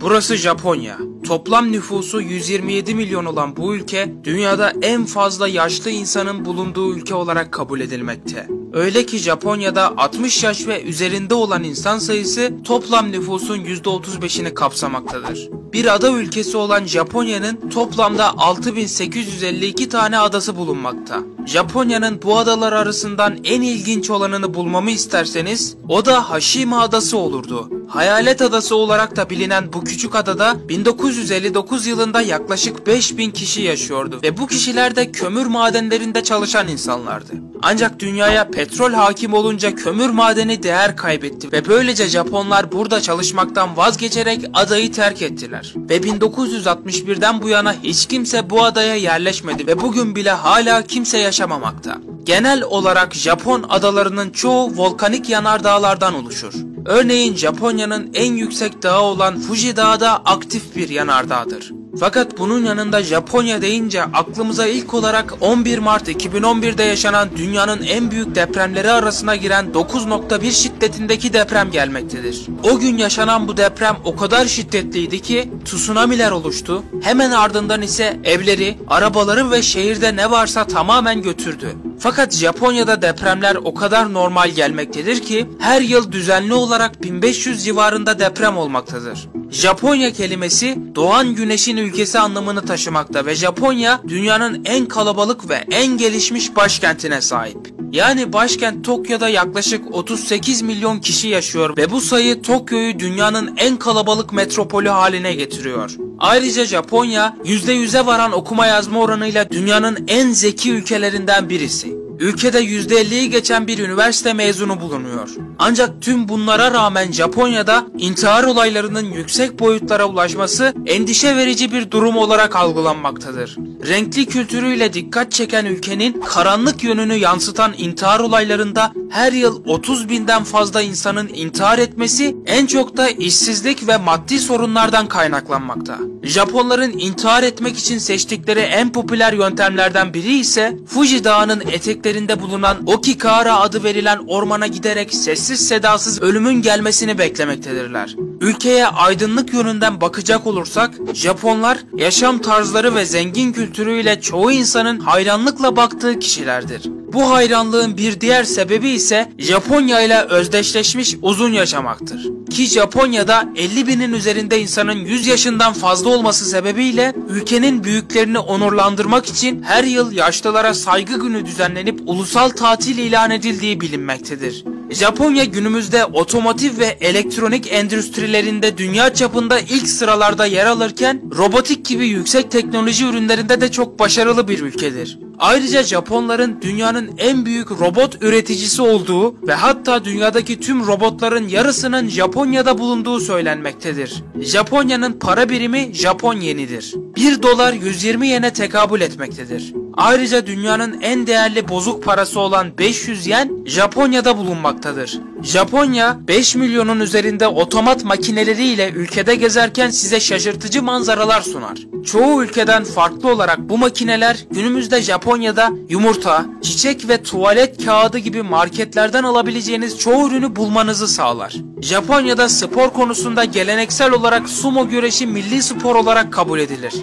Burası Japonya. Toplam nüfusu 127 milyon olan bu ülke, dünyada en fazla yaşlı insanın bulunduğu ülke olarak kabul edilmekte. Öyle ki Japonya'da 60 yaş ve üzerinde olan insan sayısı toplam nüfusun %35'ini kapsamaktadır. Bir ada ülkesi olan Japonya'nın toplamda 6852 tane adası bulunmakta. Japonya'nın bu adalar arasından en ilginç olanını bulmamı isterseniz o da Hashima Adası olurdu. Hayalet Adası olarak da bilinen bu küçük adada 1959 yılında yaklaşık 5000 kişi yaşıyordu ve bu kişiler de kömür madenlerinde çalışan insanlardı. Ancak dünyaya petrol hakim olunca kömür madeni değer kaybetti ve böylece Japonlar burada çalışmaktan vazgeçerek adayı terk ettiler. Ve 1961'den bu yana hiç kimse bu adaya yerleşmedi ve bugün bile hala kimse yaşamamakta. Genel olarak Japon adalarının çoğu volkanik yanardağlardan oluşur. Örneğin Japonya'nın en yüksek dağı olan Fuji Dağı da aktif bir yanardağdır. Fakat bunun yanında Japonya deyince aklımıza ilk olarak 11 Mart 2011'de yaşanan dünyanın en büyük depremleri arasına giren 9.1 şiddetindeki deprem gelmektedir. O gün yaşanan bu deprem o kadar şiddetliydi ki tsunamiler oluştu. Hemen ardından ise evleri, arabaları ve şehirde ne varsa tamamen götürdü. Fakat Japonya'da depremler o kadar normal gelmektedir ki her yıl düzenli olarak 1500 civarında deprem olmaktadır. Japonya kelimesi doğan güneşin ülkesi anlamını taşımakta ve Japonya dünyanın en kalabalık ve en gelişmiş başkentine sahip. Yani başkent Tokyo'da yaklaşık 38 milyon kişi yaşıyor ve bu sayı Tokyo'yu dünyanın en kalabalık metropolü haline getiriyor. Ayrıca Japonya %100'e varan okuma yazma oranıyla dünyanın en zeki ülkelerinden birisi. Ülkede %50'yi geçen bir üniversite mezunu bulunuyor. Ancak tüm bunlara rağmen Japonya'da intihar olaylarının yüksek boyutlara ulaşması endişe verici bir durum olarak algılanmaktadır. Renkli kültürüyle dikkat çeken ülkenin karanlık yönünü yansıtan intihar olaylarında her yıl 30 binden fazla insanın intihar etmesi en çok da işsizlik ve maddi sorunlardan kaynaklanmakta. Japonların intihar etmek için seçtikleri en popüler yöntemlerden biri ise Fuji Dağı'nın eteklerinde bulunan Okikahara adı verilen ormana giderek sessiz sedasız ölümün gelmesini beklemektedirler. Ülkeye aydınlık yönünden bakacak olursak Japonlar yaşam tarzları ve zengin kültürüyle çoğu insanın hayranlıkla baktığı kişilerdir. Bu hayranlığın bir diğer sebebi ise Japonya ile özdeşleşmiş uzun yaşamaktır. Ki Japonya'da 50 binin üzerinde insanın 100 yaşından fazla olması sebebiyle ülkenin büyüklerini onurlandırmak için her yıl yaşlılara saygı günü düzenlenip ulusal tatil ilan edildiği bilinmektedir. Japonya günümüzde otomotiv ve elektronik endüstrilerinde dünya çapında ilk sıralarda yer alırken robotik gibi yüksek teknoloji ürünlerinde de çok başarılı bir ülkedir. Ayrıca Japonların dünyanın en büyük robot üreticisi olduğu ve hatta dünyadaki tüm robotların yarısının Japonya'da bulunduğu söylenmektedir. Japonya'nın para birimi Japon yenidir. 1 dolar 120 yene tekabül etmektedir. Ayrıca dünyanın en değerli bozuk parası olan 500 yen Japonya'da bulunmaktadır. Japonya 5 milyonun üzerinde otomat makineleriyle ülkede gezerken size şaşırtıcı manzaralar sunar. Çoğu ülkeden farklı olarak bu makineler günümüzde Japonya'da yumurta, çiçek ve tuvalet kağıdı gibi marketlerden alabileceğiniz çoğu ürünü bulmanızı sağlar. Japonya'da spor konusunda geleneksel olarak sumo güreşi milli spor olarak kabul edilir.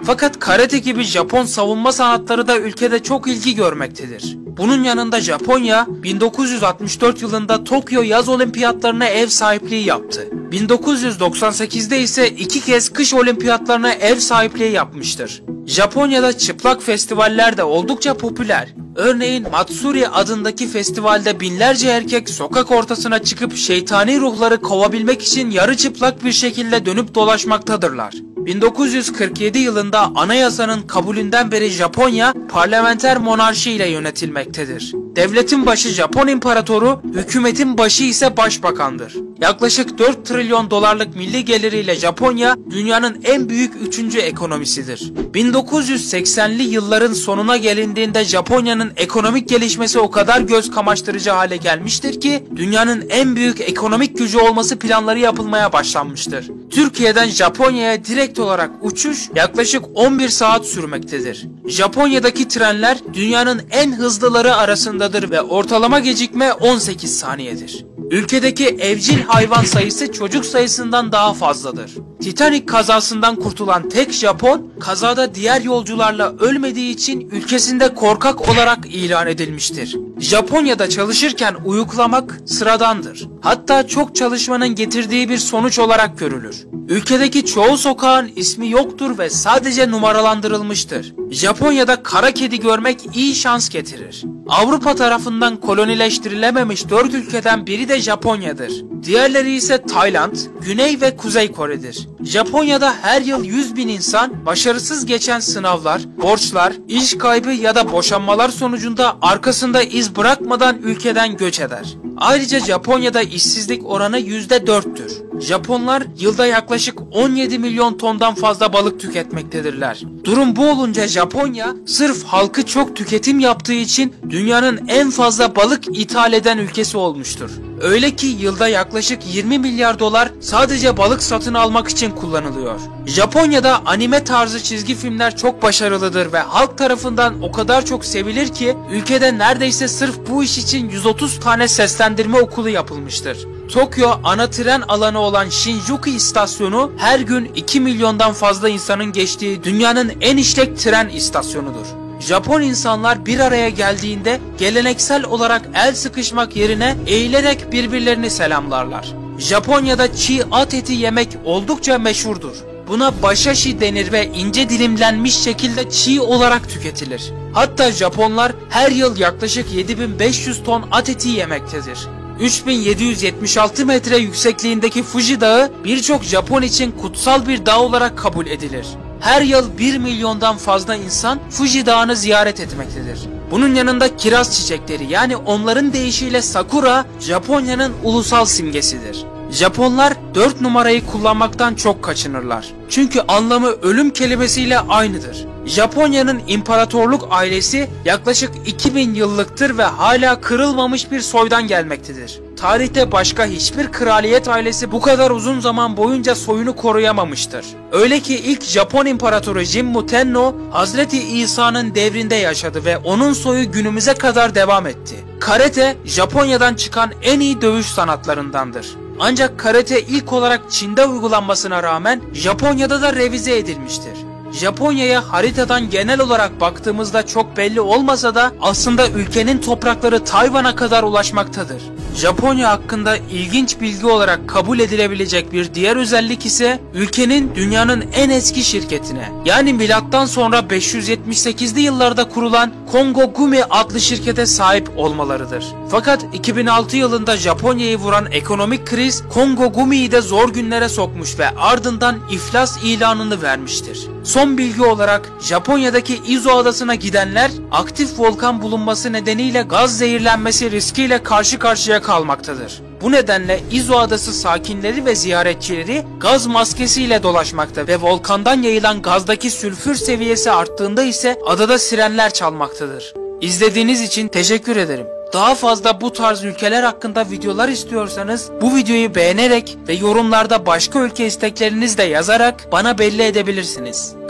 Fakat karate gibi Japon savunma sanatları da ülkede çok ilgi görmektedir. Bunun yanında Japonya 1964 yılında Tokyo Yaz Olimpiyatlarına ev sahipliği yaptı. 1998'de ise 2 kez kış olimpiyatlarına ev sahipliği yapmıştır. Japonya'da çıplak festivaller de oldukça popüler. Örneğin Matsuri adındaki festivalde binlerce erkek sokak ortasına çıkıp şeytani ruhları kovabilmek için yarı çıplak bir şekilde dönüp dolaşmaktadırlar. 1947 yılında anayasanın kabulünden beri Japonya parlamenter monarşi ile yönetilmektedir. Devletin başı Japon İmparatoru, hükümetin başı ise başbakandır. Yaklaşık 4 trilyon dolarlık milli geliriyle Japonya dünyanın en büyük 3. ekonomisidir. 1980'li yılların sonuna gelindiğinde Japonya'nın ekonomik gelişmesi o kadar göz kamaştırıcı hale gelmiştir ki dünyanın en büyük ekonomik gücü olması planları yapılmaya başlanmıştır. Türkiye'den Japonya'ya direkt olarak uçuş yaklaşık 11 saat sürmektedir. Japonya'daki trenler dünyanın en hızlıları arasındadır ve ortalama gecikme 18 saniyedir. Ülkedeki evcil hayvan sayısı çocuk sayısından daha fazladır. Titanic kazasından kurtulan tek Japon, kazada diğer yolcularla ölmediği için ülkesinde korkak olarak ilan edilmiştir. Japonya'da çalışırken uyuklamak sıradandır. Hatta çok çalışmanın getirdiği bir sonuç olarak görülür. Ülkedeki çoğu sokağın ismi yoktur ve sadece numaralandırılmıştır. Japonya'da kara kedi görmek iyi şans getirir. Avrupa tarafından kolonileştirilememiş 4 ülkeden biri de Japonya'dır. Diğerleri ise Tayland, Güney ve Kuzey Kore'dir. Japonya'da her yıl 100.000 insan başarısız geçen sınavlar, borçlar, iş kaybı ya da boşanmalar sonucunda arkasında iz bırakmadan ülkeden göç eder. Ayrıca Japonya'da işsizlik oranı %4'tür. Japonlar yılda yaklaşık 17 milyon tondan fazla balık tüketmektedirler. Durum bu olunca Japonya sırf halkı çok tüketim yaptığı için dünyanın en fazla balık ithal eden ülkesi olmuştur. Öyle ki yılda yaklaşık 20 milyar dolar sadece balık satın almak için kullanılıyor. Japonya'da anime tarzı çizgi filmler çok başarılıdır ve halk tarafından o kadar çok sevilir ki ülkede neredeyse sırf bu iş için 130 tane seslendirme okulu yapılmıştır. Tokyo ana tren alanı olan Shinjuku istasyonu her gün 2 milyondan fazla insanın geçtiği dünyanın en işlek tren istasyonudur. Japon insanlar bir araya geldiğinde geleneksel olarak el sıkışmak yerine eğilerek birbirlerini selamlarlar. Japonya'da çiğ at eti yemek oldukça meşhurdur. Buna bashashi denir ve ince dilimlenmiş şekilde çiğ olarak tüketilir. Hatta Japonlar her yıl yaklaşık 7500 ton at eti yemektedir. 3776 metre yüksekliğindeki Fuji Dağı birçok Japon için kutsal bir dağ olarak kabul edilir. Her yıl 1 milyondan fazla insan Fuji Dağı'nı ziyaret etmektedir. Bunun yanında kiraz çiçekleri yani onların deyişiyle sakura Japonya'nın ulusal simgesidir. Japonlar 4 numarayı kullanmaktan çok kaçınırlar. Çünkü anlamı ölüm kelimesiyle aynıdır. Japonya'nın imparatorluk ailesi yaklaşık 2000 yıllıktır ve hala kırılmamış bir soydan gelmektedir. Tarihte başka hiçbir kraliyet ailesi bu kadar uzun zaman boyunca soyunu koruyamamıştır. Öyle ki ilk Japon imparatoru Jimmu Tenno, Hazreti İsa'nın devrinde yaşadı ve onun soyu günümüze kadar devam etti. Karate, Japonya'dan çıkan en iyi dövüş sanatlarındandır. Ancak karate ilk olarak Çin'de uygulanmasına rağmen Japonya'da da revize edilmiştir. Japonya'ya haritadan genel olarak baktığımızda çok belli olmasa da aslında ülkenin toprakları Tayvan'a kadar ulaşmaktadır. Japonya hakkında ilginç bilgi olarak kabul edilebilecek bir diğer özellik ise ülkenin dünyanın en eski şirketine yani milattan sonra 578'li yıllarda kurulan Kongo Gumi adlı şirkete sahip olmalarıdır. Fakat 2006 yılında Japonya'yı vuran ekonomik kriz Kongo Gumi'yi de zor günlere sokmuş ve ardından iflas ilanını vermiştir. Son bilgi olarak Japonya'daki Izu Adası'na gidenler aktif volkan bulunması nedeniyle gaz zehirlenmesi riskiyle karşı karşıya kalmaktadır. Bu nedenle Izu Adası sakinleri ve ziyaretçileri gaz maskesiyle dolaşmakta ve volkandan yayılan gazdaki sülfür seviyesi arttığında ise adada sirenler çalmaktadır. İzlediğiniz için teşekkür ederim. Daha fazla bu tarz ülkeler hakkında videolar istiyorsanız bu videoyu beğenerek ve yorumlarda başka ülke isteklerinizi de yazarak bana belli edebilirsiniz.